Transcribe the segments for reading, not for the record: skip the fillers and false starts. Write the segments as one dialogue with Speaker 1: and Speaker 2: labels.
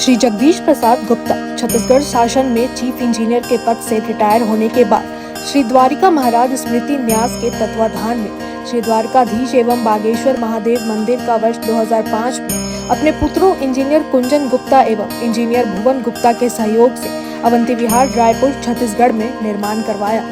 Speaker 1: श्री जगदीश प्रसाद गुप्ता छत्तीसगढ़ शासन में chief engineer के पद से रिटायर होने के बाद श्री द्वारिका महाराज स्मृति न्यास के तत्वाधान में श्री द्वारकाधीश एवं बागेश्वर महादेव मंदिर का वर्ष 2005 में अपने पुत्रों इंजीनियर कुंजन गुप्ता एवं इंजीनियर भुवन गुप्ता के सहयोग से अवंती विहार रायपुर छत्तीसगढ़ में निर्माण करवाया।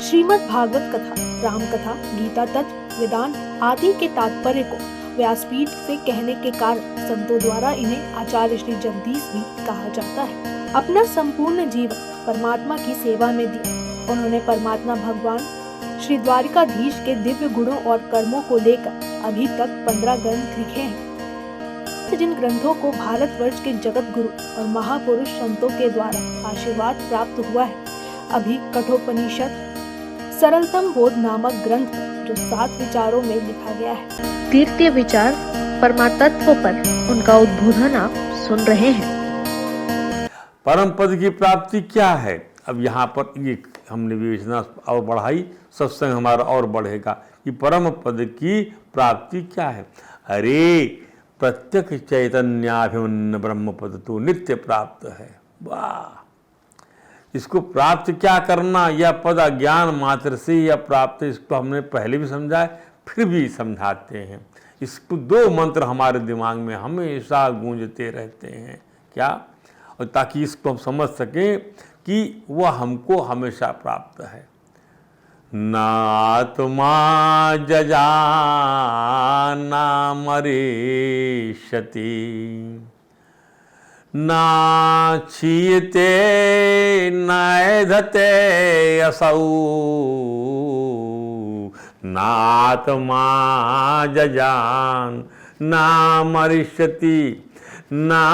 Speaker 1: श्रीमद् भागवत कथा, राम कथा, गीता तत्व, वेदांत आदि के तात्पर्य को व्यासपीठ से कहने के कारण संतों द्वारा इन्हें आचार्य श्री जगदीश भी कहा जाता है। अपना संपूर्ण जीवन परमात्मा की सेवा में दिया। उन्होंने परमात्मा भगवान श्री द्वारिकाधीश के दिव्य गुणों और कर्मों को लेकर अभी तक 15 ग्रंथ लिखे हैं, जिन ग्रंथों को भारतवर्ष के जगत गुरु और महापुरुष संतों के द्वारा आशीर्वाद प्राप्त हुआ है। अभी कठोपनिषद सरलतम बोध नामक ग्रंथ जो 7 विचारों में लिखा गया है। तृतीय विचार परमात्म पर उनका उद्बोधन आप सुन रहे हैं।
Speaker 2: परम पद की प्राप्ति क्या है? अब यहाँ पर ये हमने विवेचना और बढ़ाई, सत्संग हमारा और बढ़ेगा कि परम पद की प्राप्ति क्या है। अरे प्रत्यक्ष चैतन्याभिमन्य ब्रह्म पद तो नित्य प्राप्त है। वाह! इसको प्राप्त क्या करना, यह पद अज्ञान मात्र से यह प्राप्त, इसको हमने पहले भी समझा है, फिर भी समझाते हैं। इसको 2 मंत्र हमारे दिमाग में हमेशा गूंजते रहते हैं। क्या? और ताकि इसको हम समझ सकें कि वह हमको हमेशा प्राप्त है। नात्मा जजा ना मरीष्यति, ना क्षीयते नैधते असौ, नात्मा जजान ना मरिष्यति, ना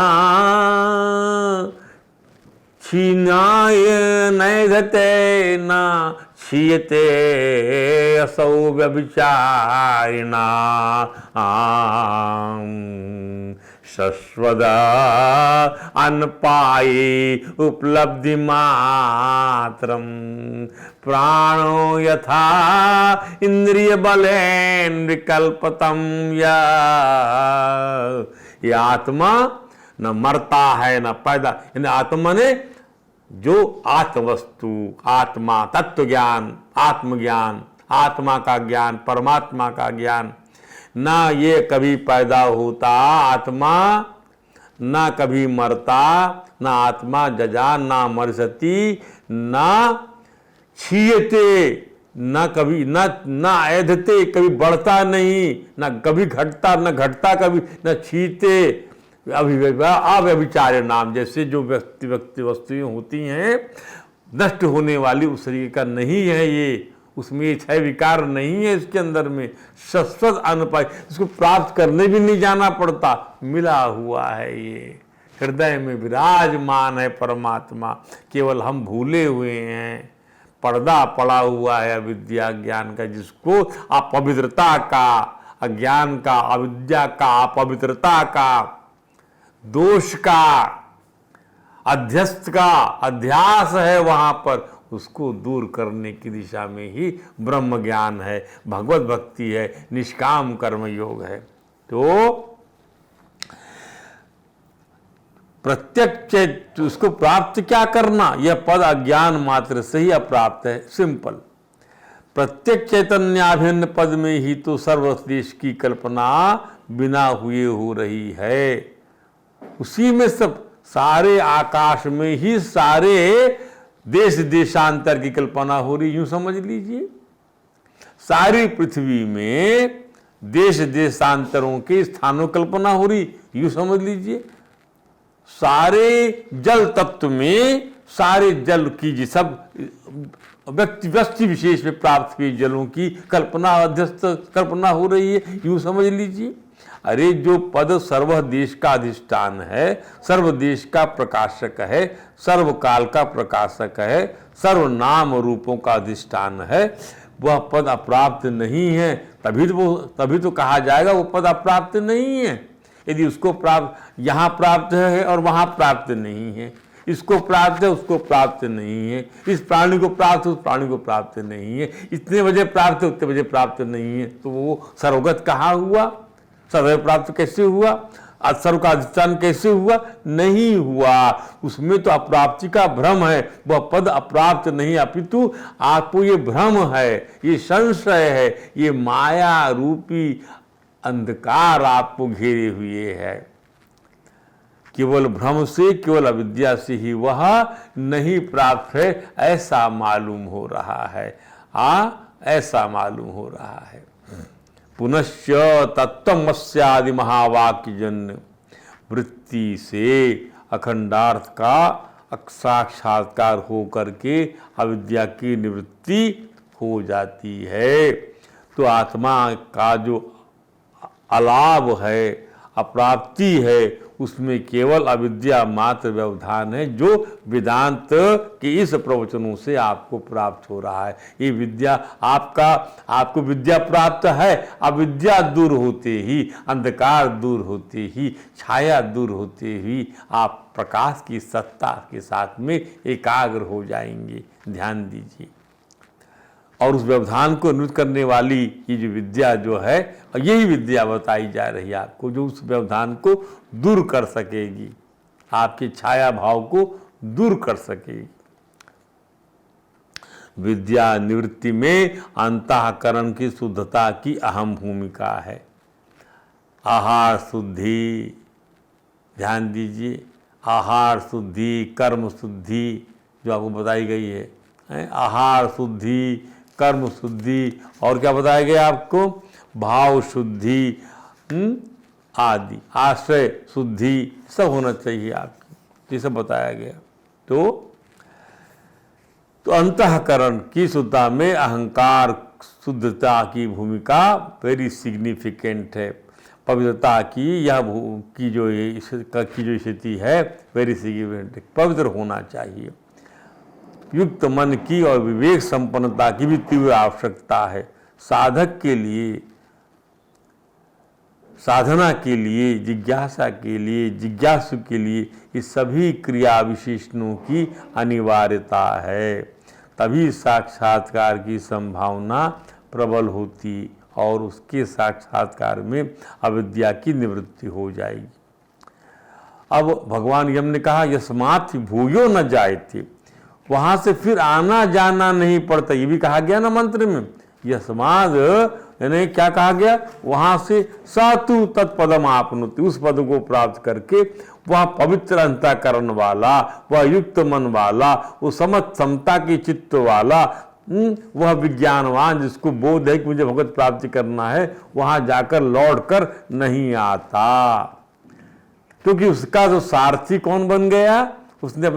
Speaker 2: क्षीणाय नैधते ना क्षीयते असौ व्यभिचारिणा शश्वदा अनपायी उपलब्धि मात्रम, प्राणो यथा इंद्रिय बलेन विकल्पतम, यह आत्मा न मरता है न पैदा। यानी आत्मा ने जो आत्मवस्तु, आत्मा, तत्व ज्ञान, आत्मज्ञान, आत्मा का ज्ञान, परमात्मा का ज्ञान, ना ये कभी पैदा होता आत्मा, ना कभी मरता, ना आत्मा जजा ना मरसती, ना क्षीयते, ना कभी ना ऐधते, कभी बढ़ता नहीं, ना कभी घटता, ना घटता कभी, ना क्षीयते अव्यभिचार्य नाम। जैसे जो व्यक्ति वस्तुएं होती हैं नष्ट होने वाली, उस शरीर का नहीं है ये, उसमें ये 6 विकार नहीं है इसके अंदर में। शाश्वत अनपाय, इसको प्राप्त करने भी नहीं जाना पड़ता, मिला हुआ है ये, हृदय में विराजमान है परमात्मा। केवल हम भूले हुए हैं, पर्दा पड़ा हुआ है अविद्या ज्ञान का, जिसको अपवित्रता का, अज्ञान का, अविद्या का, अपवित्रता का, दोष का, अध्यस्त का अध्यास है वहां पर, उसको दूर करने की दिशा में ही ब्रह्म ज्ञान है, भगवत भक्ति है, निष्काम कर्म योग है। तो प्रत्यक्ष उसको प्राप्त क्या करना, यह पद अज्ञान मात्र से ही अप्राप्त है। सिंपल, प्रत्यक्ष चैतन्याभिन्न पद में ही तो सर्वदेश की कल्पना बिना हुए हो रही है। उसी में सब सारे आकाश में ही सारे देश देशांतर की कल्पना हो रही, यूं समझ लीजिए। सारी पृथ्वी में देश देशांतरों के स्थानों कल्पना हो रही, यूं समझ लीजिए। सारे जल तत्व में सारे जल की सब व्यक्ति विशेष में प्राप्त हुए जलों की कल्पना, अध्यस्त कल्पना हो रही है, यूं समझ लीजिए। अरे जो पद सर्व देश का अधिष्ठान है, सर्व देश का प्रकाशक है, सर्व काल का प्रकाशक है, सर्व नाम रूपों का अधिष्ठान है, वह पद अप्राप्त नहीं है। तभी तो कहा जाएगा वो पद अप्राप्त नहीं है। यदि उसको प्राप्त, यहाँ प्राप्त है और वहाँ प्राप्त नहीं है, इसको प्राप्त है उसको प्राप्त नहीं है, इस प्राणी को प्राप्त है उस प्राणी को प्राप्त नहीं है, इतने बजे प्राप्त है उतने बजे प्राप्त नहीं है, तो वो सर्वगत कहाँ हुआ, सर्व प्राप्त कैसे हुआ? सर्व का अधिष्ठान कैसे हुआ? नहीं हुआ। उसमें तो अप्राप्ति का भ्रम है, वह पद अप्राप्त नहीं, अपितु आपको ये भ्रम है, ये संशय है, ये माया रूपी अंधकार आपको घेरे हुए है। केवल भ्रम से, केवल अविद्या से ही वह नहीं प्राप्त है, ऐसा मालूम हो रहा है। ऐसा मालूम हो रहा है। पुनश्च तत्वमस्यादि महावाक्य जन्य वृत्ति से अखंडार्थ का साक्षात्कार हो करके अविद्या की निवृत्ति हो जाती है। तो आत्मा का जो अलाभ है, अप्राप्ति है, उसमें केवल अविद्या मात्र व्यवधान है, जो वेदांत के इस प्रवचनों से आपको प्राप्त हो रहा है। ये विद्या आपको विद्या प्राप्त है। अविद्या दूर होते ही, अंधकार दूर होते ही, छाया दूर होते ही आप प्रकाश की सत्ता के साथ में एकाग्र हो जाएंगे। ध्यान दीजिए। और उस व्यवधान को निवृत्त करने वाली ये जो विद्या जो है, यही विद्या बताई जा रही है आपको, जो उस व्यवधान को दूर कर सकेगी, आपके छाया भाव को दूर कर सकेगी। विद्या निवृत्ति में अंतःकरण की शुद्धता की अहम भूमिका है। आहार शुद्धि, ध्यान दीजिए, आहार शुद्धि, कर्म शुद्धि जो आपको बताई गई है। आहार शुद्धि, कर्म शुद्धि, और क्या बताया गया आपको? भाव शुद्धि आदि, आश्रय शुद्धि, सब होना चाहिए आपकी, ये सब बताया गया। तो अंतःकरण की शुद्धता में अहंकार शुद्धता की भूमिका वेरी सिग्निफिकेंट है। पवित्रता की यह की जो स्थिति है वेरी सिग्निफिकेंट, पवित्र होना चाहिए। युक्त मन की और विवेक संपन्नता की भी तीव्र आवश्यकता है। साधक के लिए, साधना के लिए, जिज्ञासा के लिए, जिज्ञासु के लिए इस सभी क्रिया विशेषणों की अनिवार्यता है। तभी साक्षात्कार की संभावना प्रबल होती और उसके साक्षात्कार में अविद्या की निवृत्ति हो जाएगी। अब भगवान यम ने कहा यस्मात् भूयो न जायते, वहां से फिर आना जाना नहीं पड़ता। ये भी कहा गया ना मंत्र में, यस्माद यानी क्या कहा गया? वहां से सातु तत्पदम आपनुति, उस पद को प्राप्त करके वह पवित्र अंतःकरण वाला, वह युक्त मन वाला, वो समता की चित्त वाला, वह विज्ञानवान जिसको बोध है कि मुझे भगवत प्राप्ति करना है, वहां जाकर लौट कर नहीं आता। क्योंकि उसका जो सारथी कौन बन गया? उसने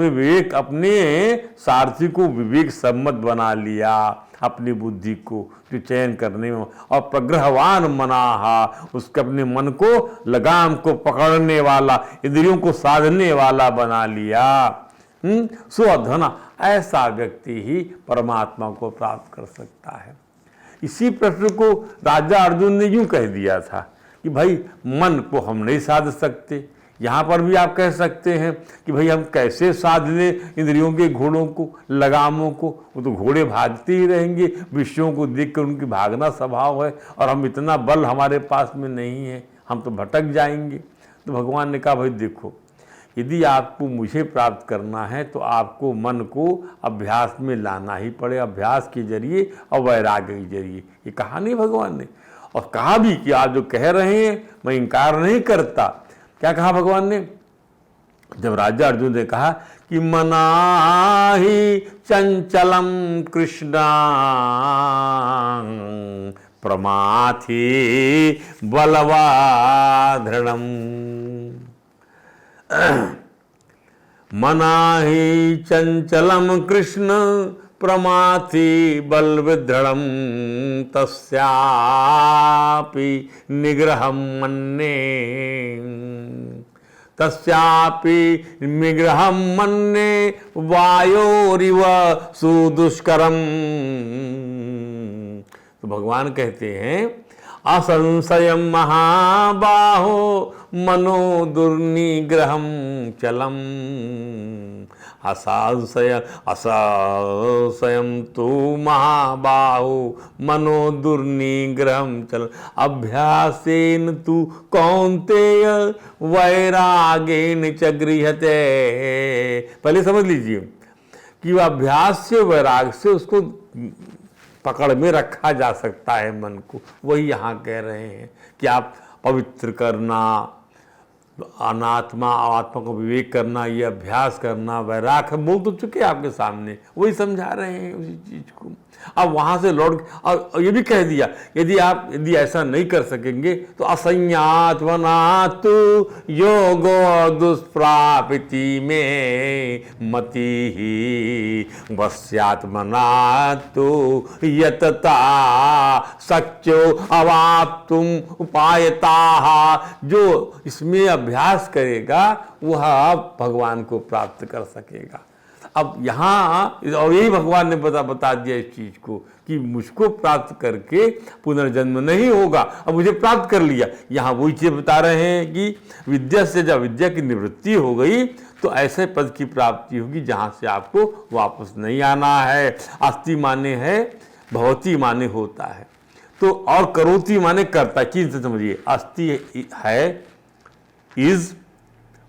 Speaker 2: अपने सारथी को विवेक सम्मत बना लिया, अपनी बुद्धि को जो चयन करने में, और प्रग्रहवान मनाहा, उसके अपने मन को, लगाम को पकड़ने वाला, इंद्रियों को साधने वाला बना लिया। सुअधना, ऐसा व्यक्ति ही परमात्मा को प्राप्त कर सकता है। इसी प्रश्न को राजा अर्जुन ने यूं कह दिया था कि भाई मन को हम नहीं साध सकते। यहाँ पर भी आप कह सकते हैं कि भाई हम कैसे साध लें इंद्रियों के घोड़ों को, लगामों को? वो तो घोड़े भागते ही रहेंगे, विषयों को देखकर उनकी भागना स्वभाव है, और हम इतना बल हमारे पास में नहीं है, हम तो भटक जाएंगे। तो भगवान ने कहा भाई देखो, यदि आपको मुझे प्राप्त करना है तो आपको मन को अभ्यास में लाना ही पड़े, अभ्यास के जरिए और वैराग्य के जरिए। ये कहा नहीं भगवान ने, और कहा भी कि आप जो कह रहे हैं मैं इनकार नहीं करता। क्या कहा भगवान ने? जब राजा अर्जुन ने कहा कि मनाहि चंचलम कृष्णा प्रमाथि बलवाधृणम, मनाहि चंचलम कृष्ण प्रमाथि बलविदृढ़म तस्यापि निग्रहं मन्ये, तस्यापि निग्रहं मन्ये वायोरिव सुदुष्करम। तो भगवान कहते हैं असंशयं महाबाहो मनो दुर्निग्रहं चलम। असंशयम तु महाबाहो मनो दुर्निग्रहम चल अभ्यासेन तु कौन्तेय वैरागेन च गृह्यते। पहले समझ लीजिए कि वह अभ्यास से वैराग से उसको पकड़ में रखा जा सकता है मन को। वही यहाँ कह रहे हैं कि आप पवित्र करना, अनात्मा आत्मा को विवेक करना, ये अभ्यास करना, वैराग हम बोल तो चुके आपके सामने, वही समझा रहे हैं उसी चीज को। अब वहां से लौट और ये भी कह दिया यदि ऐसा नहीं कर सकेंगे तो असंज्ञात्मनातु योगो दुष्प्राप्ति में मति ही वस्यात्मनातु यतता सच्चो अवाप्तुम उपायता। जो इसमें अभ्यास करेगा वह भगवान को प्राप्त कर सकेगा। अब यहाँ और यही भगवान ने बता दिया इस चीज को कि मुझको प्राप्त करके पुनर्जन्म नहीं होगा, अब मुझे प्राप्त कर लिया। यहाँ वही चीज बता रहे हैं कि विद्या से जब विद्या की निवृत्ति हो गई तो ऐसे पद की प्राप्ति होगी जहाँ से आपको वापस नहीं आना है। अस्ति माने है, भवती माने होता है, तो और करोति माने करता। चीज से समझिए, अस्ति है, इज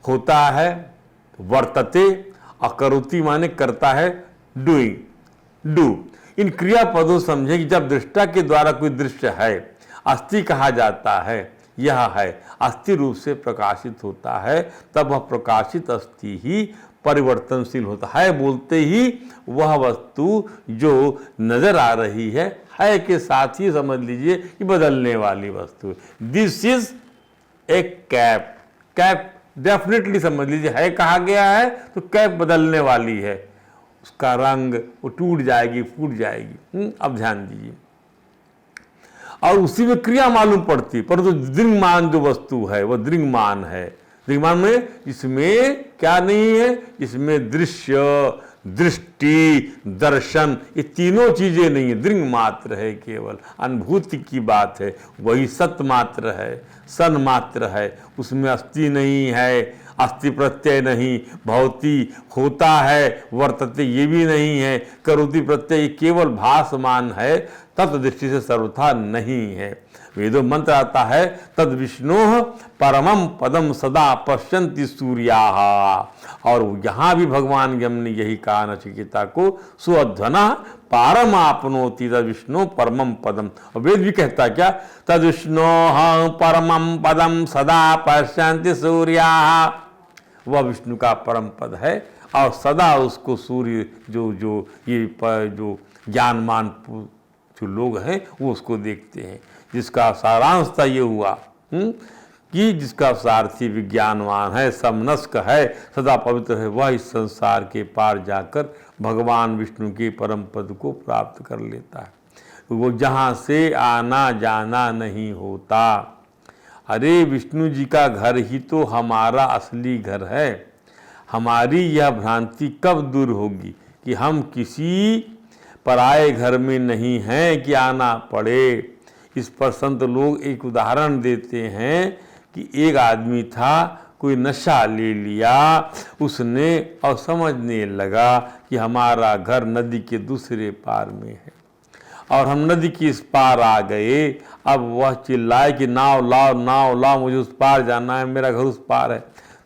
Speaker 2: होता है, वर्तते, अकरोति माने करता है, डूइंग, डू। इन क्रिया पदों समझे कि जब दृष्टा के द्वारा कोई दृश्य है, अस्थि कहा जाता है, यह है, अस्थि रूप से प्रकाशित होता है, तब वह प्रकाशित अस्थि ही परिवर्तनशील होता है। बोलते ही वह वस्तु जो नजर आ रही है के साथ ही समझ लीजिए कि बदलने वाली वस्तु। This is A cap. Cap definitely समझ लीजिए है कहा गया है तो कैप बदलने वाली है, उसका रंग वो टूट जाएगी, फूट जाएगी। अब ध्यान दीजिए, और उसी में क्रिया मालूम पड़ती है, परंतु दृंगमान जो वस्तु है वह दृंगमान है। दृंगमान में इसमें क्या नहीं है, इसमें दृश्य, दृष्टि, दर्शन, ये तीनों चीजें नहीं है, दृंग मात्र है, केवल अनुभूति की बात है। वही सत मात्र है, सन मात्र है, उसमें अस्थि नहीं है, अस्थि प्रत्यय नहीं, भवती होता है, वर्तते ये भी नहीं है, करोति प्रत्यय केवल भासमान है, तत्व दृष्टि से सर्वथा नहीं है। वेदों मंत्र आता है, तद विष्णु परमम पदम सदा पश्यन्ति सूर्याः। और यहाँ भी भगवान हमने यही कहा नचिकेता को, सुअध्वना पारम आपनोति तद विष्णु परमम पदम। और वेद भी कहता क्या, तद विष्णु परमम पदम सदा पश्यन्ति सूर्याः। वह विष्णु का परम पद है और सदा उसको सूर्य जो ज्ञानमान जो लोग हैं वो उसको देखते हैं। जिसका सारांश ये हुआ कि जिसका सारथी विज्ञानवान है, समनस्क है, सदा पवित्र है, वह इस संसार के पार जाकर भगवान विष्णु के परम पद को प्राप्त कर लेता है। वो जहाँ से आना जाना नहीं होता। अरे विष्णु जी का घर ही तो हमारा असली घर है। हमारी यह भ्रांति कब दूर होगी कि हम किसी पराए घर में नहीं हैं कि आना पड़े। इस पर संत लोग एक उदाहरण देते हैं कि एक आदमी था, कोई नशा ले लिया उसने और समझने लगा कि हमारा घर नदी के दूसरे पार में है और हम नदी के इस पार आ गए। अब वह चिल्लाए कि नाव लाओ, नाव लाओ, मुझे उस पार जाना है, मेरा घर उस पार है।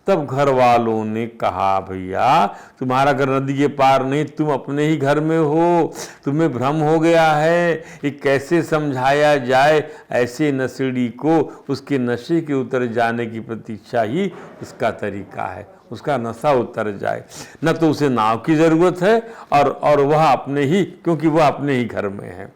Speaker 2: तब घर वालों ने कहा, भैया तुम्हारा घर नदी के पार नहीं, तुम अपने ही घर में हो, तुम्हें भ्रम हो गया है। ये कैसे समझाया जाए? ऐसे नशेड़ी को उसके नशे के उतर जाने की प्रतीक्षा ही इसका तरीका है, उसका नशा उतर जाए। न तो उसे नाव की जरूरत है और वह अपने ही, क्योंकि वह अपने ही घर में है।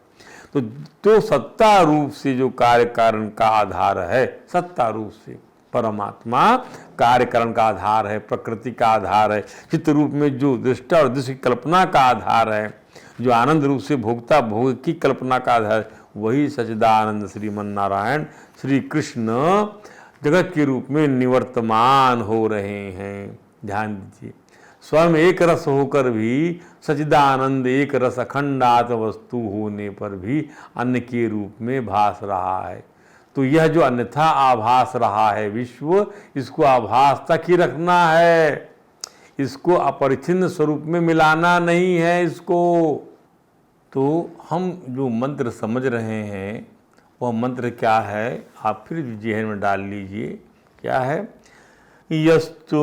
Speaker 2: तो सत्ता रूप से जो कार्य कारण का आधार है, सत्ता रूप से परमात्मा कार्य कारण का आधार है, प्रकृति का आधार है। चित्त रूप में जो दृष्टा और दृश्य की कल्पना का आधार है, जो आनंद रूप से भोक्ता भोग की कल्पना का आधार है, वही सच्चिदानंद श्रीमन नारायण श्री कृष्ण जगत के रूप में निवर्तमान हो रहे हैं। ध्यान दीजिए, स्वयं एक रस होकर भी सच्चिदानंद एक रस अखंडात वस्तु होने पर भी अन्य के रूप में भास रहा है। तो यह जो अन्यथा आभास रहा है विश्व, इसको आभास तक ही रखना है। इसको अपरिच्छिन्न स्वरूप में मिलाना नहीं है इसको। तो हम जो मंत्र समझ रहे हैं वह मंत्र क्या है, आप फिर जेहन में डाल लीजिए। क्या है? यस्तु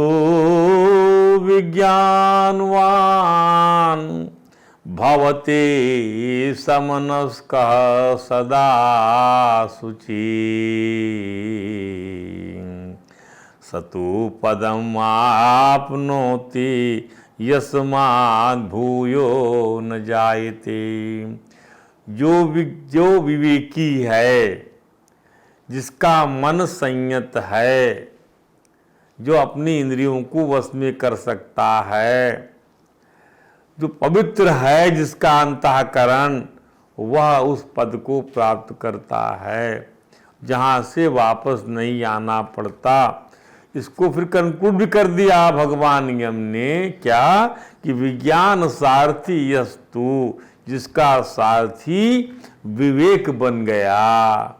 Speaker 2: विज्ञानवान भवते समनस्कः सदा शुचि सतु पदम आपनोति यस्माद् भूयो न जायते। जो विवेकी है, जिसका मन संयत है, जो अपनी इंद्रियों को वश में कर सकता है, जो पवित्र है, जिसका अंतःकरण, वह उस पद को प्राप्त करता है जहाँ से वापस नहीं आना पड़ता। इसको फिर कंक्लूड भी कर दिया भगवान यम ने, क्या कि विज्ञान सारथी यस्तु, जिसका सारथी विवेक बन गया।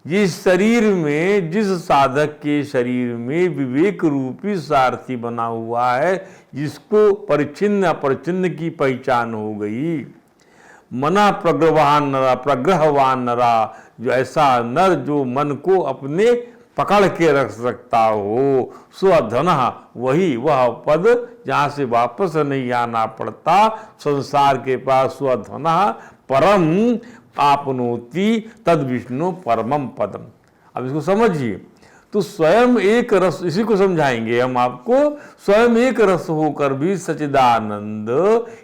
Speaker 2: जिस शरीर में, जिस साधक के शरीर में विवेक रूपी सारथी बना हुआ है, जिसको परिच्छिन्न अपरिच्छिन्न की पहचान हो गई। मना प्रग्रहवान नरा, जो ऐसा नर जो मन को अपने पकड़ के रख सकता हो, स्वधन, वही वह पद जहाँ से वापस नहीं आना पड़ता, संसार के पास स्वधन परम आपनोति तद विष्णु परमम पदम। अब इसको समझिए। तो स्वयं एक रस, इसी को समझाएंगे हम आपको। स्वयं एक रस होकर भी सच्चिदानंद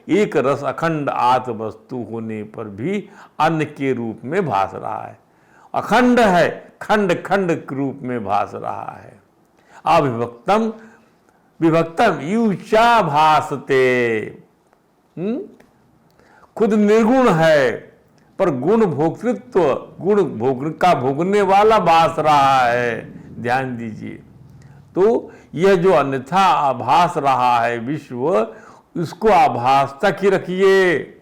Speaker 2: एक रस अखंड आत्म वस्तु होने पर भी अन्य के रूप में भास रहा है। अखंड है, खंड खंड के रूप में भास रहा है। अविभक्तम विभक्तम यूचा भासते। खुद निर्गुण है पर गुण भोक्तृत्व, गुण भोग का भोगने वाला भास रहा है। ध्यान दीजिए। तो यह जो अन्यथा आभास रहा है विश्व, इसको आभास तक ही रखिए।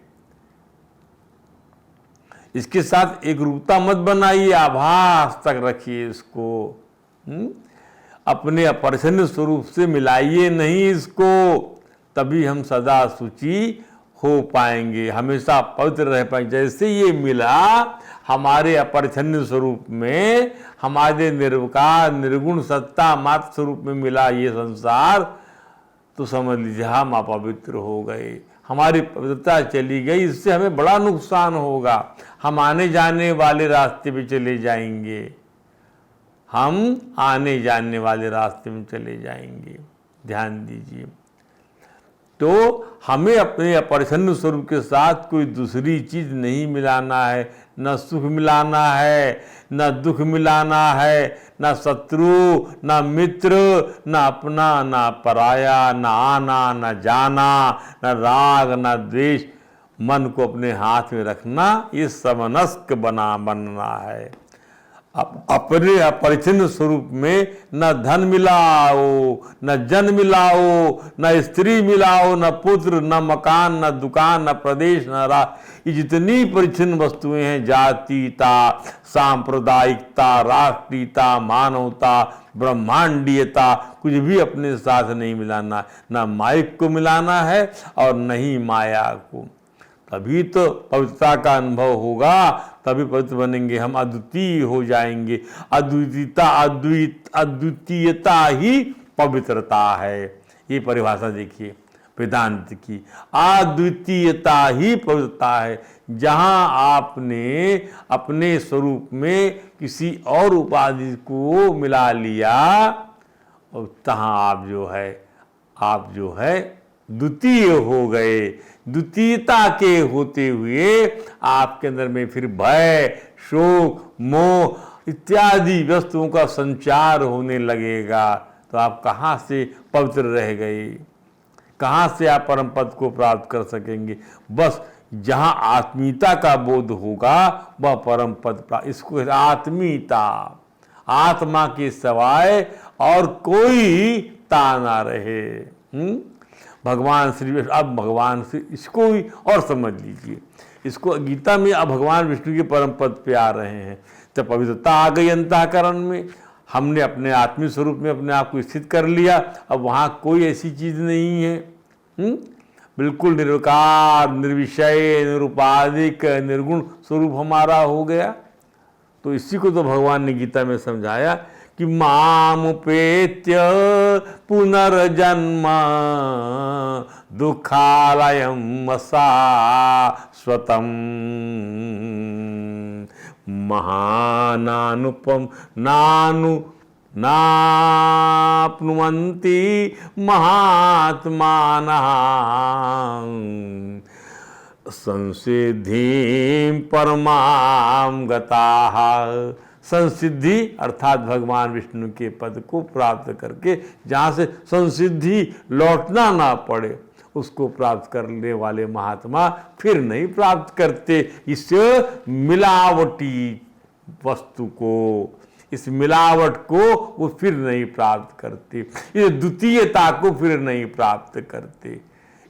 Speaker 2: इसके साथ एक रूपता मत बनाइए, आभास तक रखिए इसको। अपने अपरिच्छिन्न स्वरूप से मिलाइए नहीं इसको, तभी हम सदा शुचि हो पाएंगे, हमेशा पवित्र रह पाएंगे। जैसे ये मिला हमारे अपरिच्छिन्न स्वरूप में, हमारे निर्विकार निर्गुण सत्ता मात्र स्वरूप में मिला ये संसार, तो समझ लीजिए हम अपवित्र हो गए, हमारी पवित्रता चली गई। इससे हमें बड़ा नुकसान होगा। हम आने जाने वाले रास्ते पे चले जाएंगे, हम आने जाने वाले रास्ते में चले जाएंगे। ध्यान दीजिए। तो हमें अपने अपरिच्छिन्न स्वरूप के साथ कोई दूसरी चीज नहीं मिलाना है। न सुख मिलाना है, न दुख मिलाना है, न शत्रु, न मित्र, न अपना, न पराया, न आना, न जाना, न राग, न द्वेष। मन को अपने हाथ में रखना, ये समनस्क बनना है। अपने अपरिच्छिन्न स्वरूप में न धन मिलाओ, न जन मिलाओ, न स्त्री मिलाओ, न पुत्र, न मकान, न दुकान, न प्रदेश, न ये जितनी परिच्छिन्न वस्तुएं हैं, जातीयता, सांप्रदायिकता, राष्ट्रीयता, मानवता, ब्रह्मांडीयता, कुछ भी अपने साथ नहीं मिलाना। न माइक को मिलाना है और न ही माया को। तभी तो पवित्रता का अनुभव होगा, तभी पवित्र बनेंगे हम, अद्वितीय हो जाएंगे। अद्वितीयता ही पवित्रता है। ये परिभाषा देखिए वेदांत की। अद्वितीयता ही पवित्रता है। जहाँ आपने अपने स्वरूप में किसी और उपाधि को मिला लिया, और तहाँ आप जो है द्वितीय हो गए। द्वितीयता के होते हुए आपके अंदर में फिर भय, शोक, मोह इत्यादि वस्तुओं का संचार होने लगेगा। तो आप कहाँ से पवित्र रह गए, कहाँ से आप परम पद को प्राप्त कर सकेंगे। बस जहाँ आत्मीयता का बोध होगा वह परम पद प्राप्त। इसको आत्मीयता, आत्मा के सिवाय और कोई ता ना रहे। भगवान श्री, अब भगवान से इसको ही और समझ लीजिए। इसको गीता में अब भगवान विष्णु के परम पद पे आ रहे हैं। जब पवित्रता आ गई अंतःकरण में, हमने अपने आत्मिक स्वरूप में अपने आप को स्थित कर लिया, अब वहाँ कोई ऐसी चीज़ नहीं है। बिल्कुल निर्विकार, निर्विषय, निरुपाधिक, निर्गुण स्वरूप हमारा हो गया। तो इसी को तो भगवान ने गीता में समझाया कि मामुपेत्य पुनर्जन्म दुःखालयम् शाश्वतम् महानानुपम नाप्नुवन्ति महात्मानः संसिद्धिं परमां गताः। संसिद्धि अर्थात भगवान विष्णु के पद को प्राप्त करके जहाँ से संसिद्धि लौटना ना पड़े, उसको प्राप्त करने वाले महात्मा फिर नहीं प्राप्त करते इस मिलावटी वस्तु को, इस मिलावट को वो फिर नहीं प्राप्त करते, इस द्वितीयता को फिर नहीं प्राप्त करते,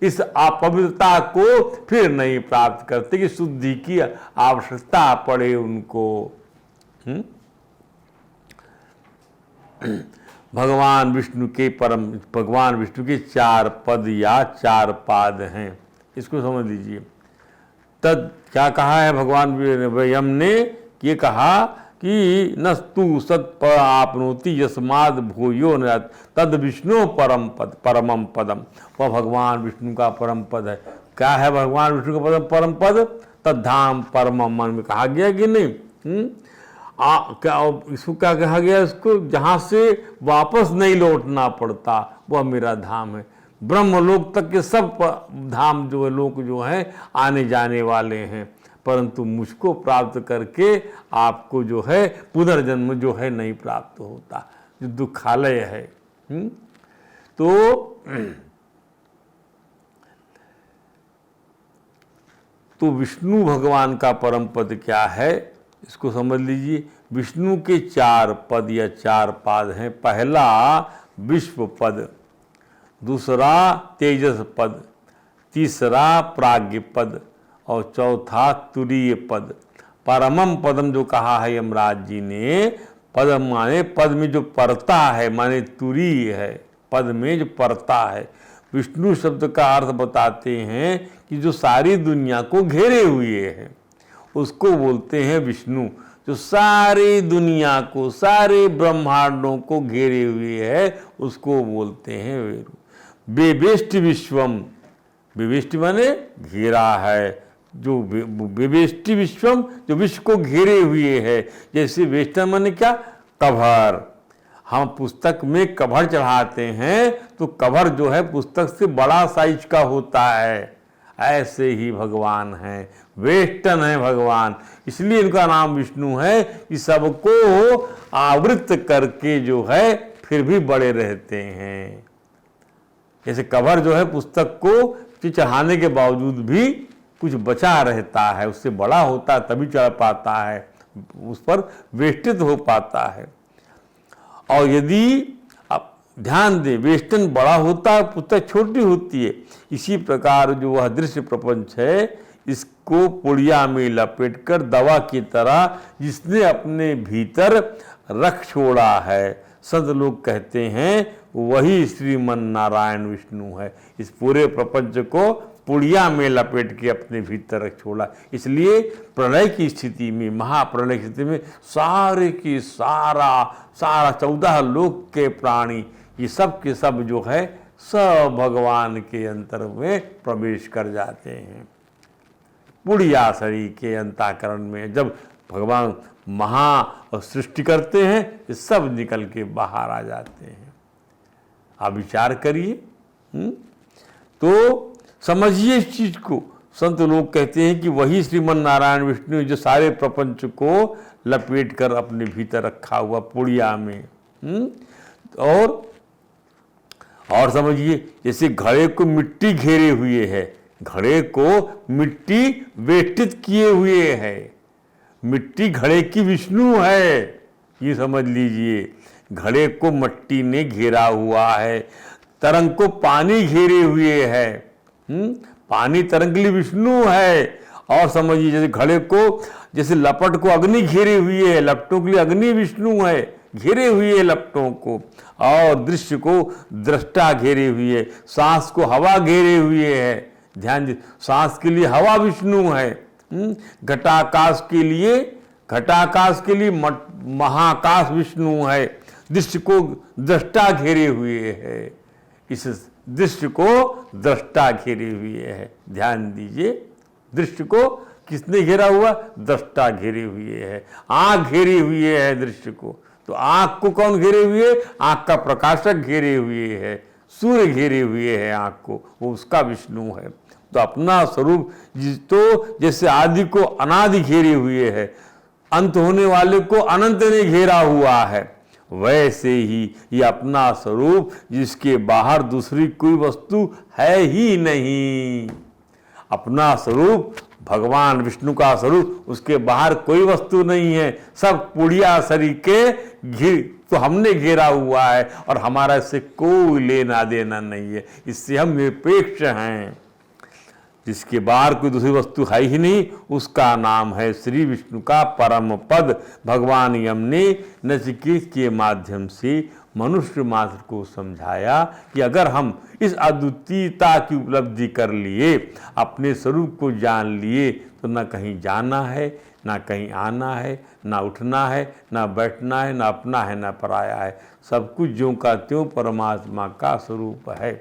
Speaker 2: इस अपवित्रता को फिर नहीं प्राप्त करते कि शुद्धि की आवश्यकता पड़े उनको। भगवान विष्णु के 4 पद या 4 पाद हैं, इसको समझ लीजिए। तद क्या कहा है भगवान वयम ने, ये कहा कि न तु सत आपनोति यस्माद भूयो न तद विष्णु परमम पदम। वह भगवान विष्णु का परम पद है। क्या है भगवान विष्णु का परम पद? तद्धाम परमम मन में कहा गया कि नहीं? क्या इसको क्या कहा गया? इसको जहाँ से वापस नहीं लौटना पड़ता वह मेरा धाम है। ब्रह्मलोक तक के सब धाम जो है, लोक जो है आने जाने वाले हैं, परंतु मुझको प्राप्त करके आपको जो है पुनर्जन्म जो है नहीं प्राप्त होता, जो दुखालय है। तो विष्णु भगवान का परम पद क्या है इसको समझ लीजिए। विष्णु के 4 पद या 4 पाद हैं। पहला विश्व पद, दूसरा तेजस पद, तीसरा प्राज्ञ पद और चौथा तुरीय पद। परमम पदम जो कहा है यमराज जी ने, पद माने पद में जो परता है, माने तुरीय है, पद में जो परता है। विष्णु शब्द का अर्थ बताते हैं कि जो सारी दुनिया को घेरे हुए हैं उसको बोलते हैं विष्णु। जो सारी दुनिया को, सारे ब्रह्मांडों को घेरे हुए है उसको बोलते हैं वेरु। बेबेष्टि विश्वम, बेबेष्टि माने घेरा है, जो बेबेष्टि विश्वम जो विश्व को घेरे हुए है। जैसे वेष्टन माने क्या? कवर। हम पुस्तक में कवर चढ़ाते हैं तो कवर जो है पुस्तक से बड़ा साइज का होता है, ऐसे ही भगवान है, वेष्टन है भगवान। इसलिए इनका नाम विष्णु है कि सबको आवृत करके जो है फिर भी बड़े रहते हैं। जैसे कवर जो है पुस्तक को चढ़ाने के बावजूद भी कुछ बचा रहता है, उससे बड़ा होता है तभी चढ़ पाता है, उस पर वेष्टित हो पाता है। और यदि आप ध्यान दें, वेष्टन बड़ा होता है, पुस्तक छोटी होती है। इसी प्रकार जो वह दृश्य प्रपंच है, इसको पुड़िया में लपेटकर दवा की तरह जिसने अपने भीतर रख छोड़ा है, संत लोग कहते हैं वही श्रीमन नारायण विष्णु है। इस पूरे प्रपंच को पुड़िया में लपेट के अपने भीतर रख छोड़ा। इसलिए प्रलय की स्थिति में, महाप्रलय की स्थिति में सारे की सारा 14 लोक के प्राणी, ये सब के सब जो है सब भगवान के अंतर में प्रवेश कर जाते हैं। पुड़िया शरीर के अंतःकरण में जब भगवान महा सृष्टि करते हैं, ये सब निकल के बाहर आ जाते हैं। आप विचार करिए। तो समझिए इस चीज को। संत लोग कहते हैं कि वही श्रीमन नारायण विष्णु जो सारे प्रपंच को लपेट कर अपने भीतर रखा हुआ पुड़िया में। और समझिए, जैसे घड़े को मिट्टी घेरे हुए है, घड़े को मिट्टी वेष्टित किए हुए है, मिट्टी घड़े की विष्णु है, ये समझ लीजिए। घड़े को मिट्टी ने घेरा हुआ है, तरंग को पानी घेरे हुए है, पानी तरंग के लिए विष्णु है। और समझिए जैसे घड़े को, जैसे लपट को अग्नि घेरे हुई है, लपटों के लिए अग्नि विष्णु है, घेरे हुई है लपटों को, और दृश्य को दृष्टा घेरे हुई है, सांस को हवा घेरे हुए है। ध्यान दीजिए, सांस के लिए हवा विष्णु है, घटाकाश के लिए महाकाश विष्णु है, दृश्य को दृष्टा घेरे हुए है, इस दृश्य को दृष्टा घेरे हुए है। ध्यान दीजिए, दृश्य को किसने घेरा हुआ? दृष्टा घेरे हुए है। आंख घेरे हुए है दृश्य को, तो आंख को कौन घेरे हुए? आंख का प्रकाशक घेरे हुए है, सूर्य घेरे हुए है आंख को, वो उसका विष्णु है। तो अपना स्वरूप तो जैसे आदि को अनादि घेरे हुए है, अंत होने वाले को अनंत ने घेरा हुआ है, वैसे ही ये अपना स्वरूप जिसके बाहर दूसरी कोई वस्तु है ही नहीं। अपना स्वरूप भगवान विष्णु का स्वरूप, उसके बाहर कोई वस्तु नहीं है, सब पुड़िया शरीर के तो हमने घेरा हुआ है, और हमारा इससे कोई लेना देना नहीं है, इससे हम निरपेक्ष हैं। जिसके बाहर कोई दूसरी वस्तु है ही नहीं, उसका नाम है श्री विष्णु का परम पद। भगवान यम ने नचिकेत के माध्यम से मनुष्य मात्र को समझाया कि अगर हम इस अद्वितीयता की उपलब्धि कर लिए, अपने स्वरूप को जान लिए, तो न कहीं जाना है, ना कहीं आना है, ना उठना है, ना बैठना है, ना अपना है, ना पराया है, सब कुछ ज्यों का त्यों परमात्मा का स्वरूप है।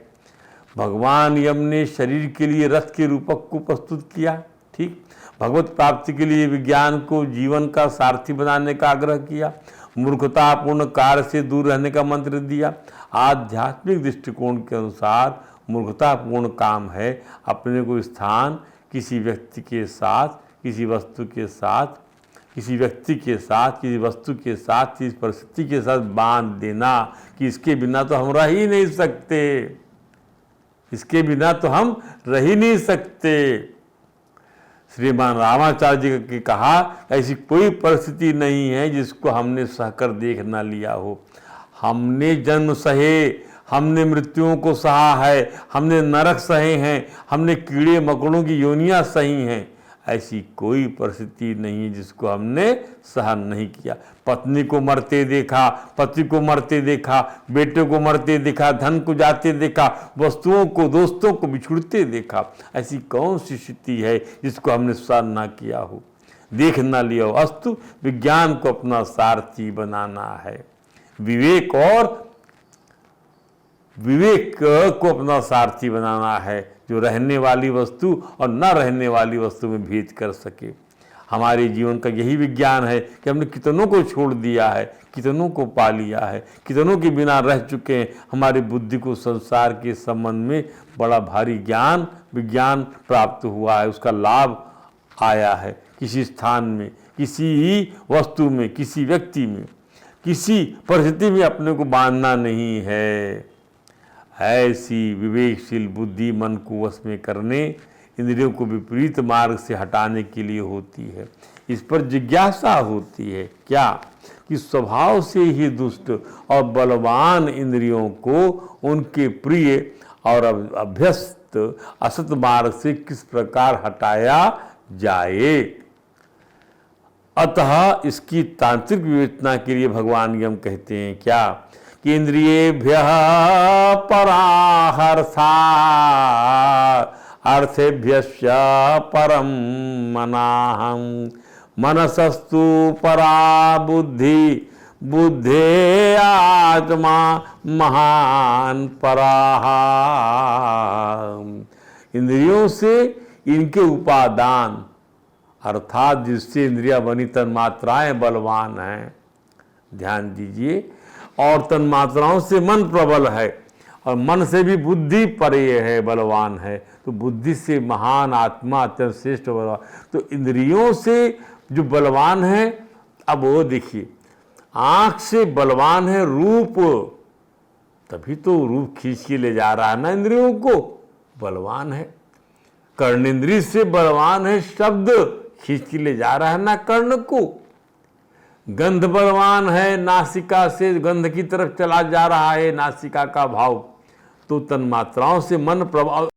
Speaker 2: भगवान यम ने शरीर के लिए रथ के रूपक को प्रस्तुत किया, ठीक, भगवत प्राप्ति के लिए विज्ञान को जीवन का सारथी बनाने का आग्रह किया, मूर्खतापूर्ण कार्य से दूर रहने का मंत्र दिया। आध्यात्मिक दृष्टिकोण के अनुसार मूर्खतापूर्ण काम है अपने को स्थान, किसी व्यक्ति के साथ, किसी वस्तु के साथ, किसी व्यक्ति के साथ, किसी वस्तु के साथ, किसी परिस्थिति के साथ बांध देना कि इसके बिना तो हम रह ही नहीं सकते, इसके बिना तो हम रह ही नहीं सकते। श्रीमान रामाचार्य जी की कहा, ऐसी कोई परिस्थिति नहीं है जिसको हमने सहकर देख ना लिया हो। हमने जन्म सहे, हमने मृत्युओं को सहा है, हमने नरक सहे हैं, हमने कीड़े मकोड़ों की योनियां सही हैं, ऐसी कोई परिस्थिति नहीं है जिसको हमने सहन नहीं किया। पत्नी को मरते देखा, पति को मरते देखा, बेटे को मरते देखा, धन को जाते देखा, वस्तुओं को, दोस्तों को बिछुड़ते देखा, ऐसी कौन सी स्थिति है जिसको हमने सहन ना किया हो, देख ना लिया हो। अस्तु विज्ञान को अपना सारथी बनाना है, विवेक को अपना सारथी बनाना है, जो रहने वाली वस्तु और न रहने वाली वस्तु में भेद कर सके। हमारे जीवन का यही विज्ञान है कि हमने कितनों को छोड़ दिया है, कितनों को पा लिया है, कितनों के बिना रह चुके हैं। हमारी बुद्धि को संसार के संबंध में बड़ा भारी विज्ञान प्राप्त हुआ है, उसका लाभ आया है। किसी स्थान में, किसी वस्तु में, किसी व्यक्ति में, किसी परिस्थिति में अपने को बांधना नहीं है। ऐसी विवेकशील बुद्धि मन को वश में करने, इंद्रियों को विपरीत मार्ग से हटाने के लिए होती है। इस पर जिज्ञासा होती है क्या कि स्वभाव से ही दुष्ट और बलवान इंद्रियों को उनके प्रिय और अभ्यस्त असत मार्ग से किस प्रकार हटाया जाए। अतः इसकी तांत्रिक विवेचना के लिए भगवान यम कहते हैं क्या कि इंद्रियेभ्यः पराहर्षा अर्थेभ्यश्च परम मनाहं मनसस्तु परा बुद्धि बुद्धे आत्मा महान पराः। इंद्रियों से इनके उपादान अर्थात जिससे इंद्रियां बनी तन्मात्राएं बलवान हैं, ध्यान दीजिए, और तन्मात्राओं से मन प्रबल है और मन से भी बुद्धि परे है, बलवान है। तो बुद्धि से महान आत्मा अत्यंत श्रेष्ठ बलवान। तो इंद्रियों से जो बलवान है, अब वो देखिए, आंख से बलवान है रूप, तभी तो रूप खींच के ले जा रहा है ना, इंद्रियों को बलवान है। कर्णेंद्रिय से बलवान है शब्द, खींच के ले जा रहा है ना कर्ण को। गंध बलवान है, नासिका से गंध की तरफ चला जा रहा है, नासिका का भाव। तो तन्मात्राओं से मन प्रभाव